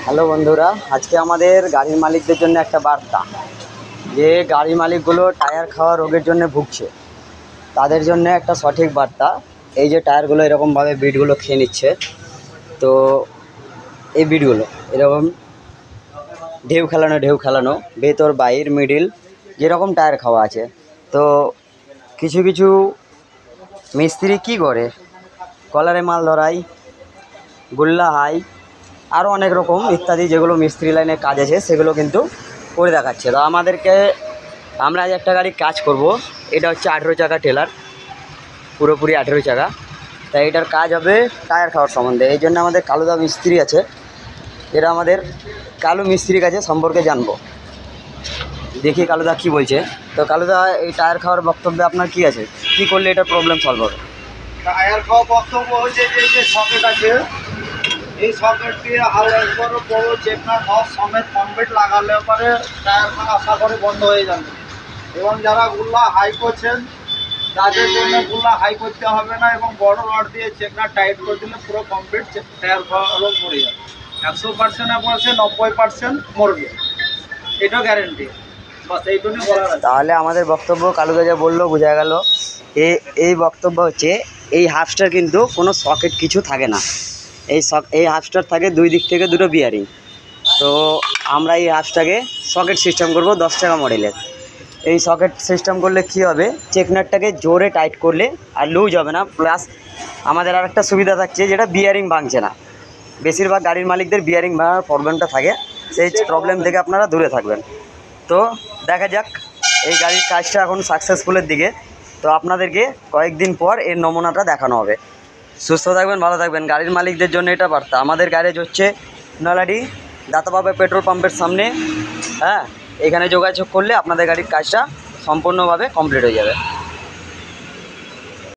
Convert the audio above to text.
Hello বন্ধুরা, আজকে আমাদের গাড়ির মালিকদের জন্য একটা বার্তা যে গাড়ি মালিকগুলো টায়ার খাওয়া রোগের জন্য ভুগছে, তাদের জন্য একটা সঠিক বার্তা। এই যে টায়ারগুলো এরকমভাবে বিটগুলো খেয়ে নিচ্ছে, তো এই বিটগুলো এরকম ঢেউ খেলানো ভেতর বাইর মিডিল যেরকম টায়ার খাওয়া আছে। তো কিছু কিছু মিস্ত্রি কি করে, কলারে মাল ধরাই, গুল্লা হাই, আরও অনেক রকম ইত্যাদি যেগুলো মিস্ত্রি লাইনে কাজ আছে সেগুলো কিন্তু করে দেখাচ্ছে। তো আমরা আজ একটা গাড়ির কাজ করব। এটা হচ্ছে 18 চাকা টেলার, পুরোপুরি 18 চাকা। তাই এটার কাজ হবে টায়ার খাওয়ার সম্বন্ধে। এই জন্য আমাদের কালুদা মিস্ত্রি আছে, এরা আমাদের কালু মিস্ত্রির কাছে সম্পর্কে জানবো। দেখি কালুদা কি বলছে। তো কালুদা, এই টায়ার খাওয়ার বক্তব্যে আপনার কি আছে, কি করলে এটা প্রবলেম সলভ হবে? টায়ার খাওয়া বক্তব্য হচ্ছে যে সকেট আছে, এই সকেট দিয়ে একবার বড় চেকনা নব সমেত কমপ্লিট লাগালে পরে টায়ার খাওয়া আশা করে বন্ধ হয়ে যাবে। এবং যারা গুল্লা হাই করছেন তাদের জন্য গুল্লা হাই করতে হবে না, এবং বড় রড দিয়ে চেকনা টাইট করে দিলে পুরো কমপ্লিট টায়ার খাওয়া রোগ মরে যাবে। 100% বলছে 90% মরবে, এটা গ্যারেন্টি। বাস এইটুকুই বলার আছে। তাহলে আমাদের বক্তব্য কালুদা যা বললো বোঝা গেল। এই বক্তব্য হচ্ছে, এই হাফস্টার কিন্তু কোনো সকেট কিছু থাকে না। এই হাফস্টার থাকে দুই দিক থেকে দুটো বিয়ারিং। তো আমরা এই হাফস্টারকে সকেট সিস্টেম করব 10 টাকা মডেলের। এই সকেট সিস্টেম করলে কি হবে, চেকনারটাকে জোরে টাইট করলে আর লুজ হবে না। প্লাস আমাদের আর একটা সুবিধা থাকছে, যেটা বিয়ারিং ভাঙছে না। বেশিরভাগ গাড়ির মালিকদের বিয়ারিং ভাঙার প্রবলেমটা থাকে, সেই প্রবলেম থেকে আপনারা দূরে থাকবেন। তো দেখা যাক, এই গাড়ির কাজটা এখন সাকসেসফুলের দিকে। তো আপনাদেরকে কয়েকদিন পর এর নমুনাটা দেখানো হবে। সুস্থ থাকবেন, ভালো থাকবেন। গাড়ির মালিকদের জন্য এটা বার্তা। আমাদের গ্যারেজ হচ্ছে নলাডি দাতাবাবা পেট্রোল পাম্পের সামনে। হ্যাঁ, এখানে যোগাযোগ করলে আপনাদের গাড়ির কাজটা সম্পূর্ণভাবে কমপ্লিট হয়ে যাবে।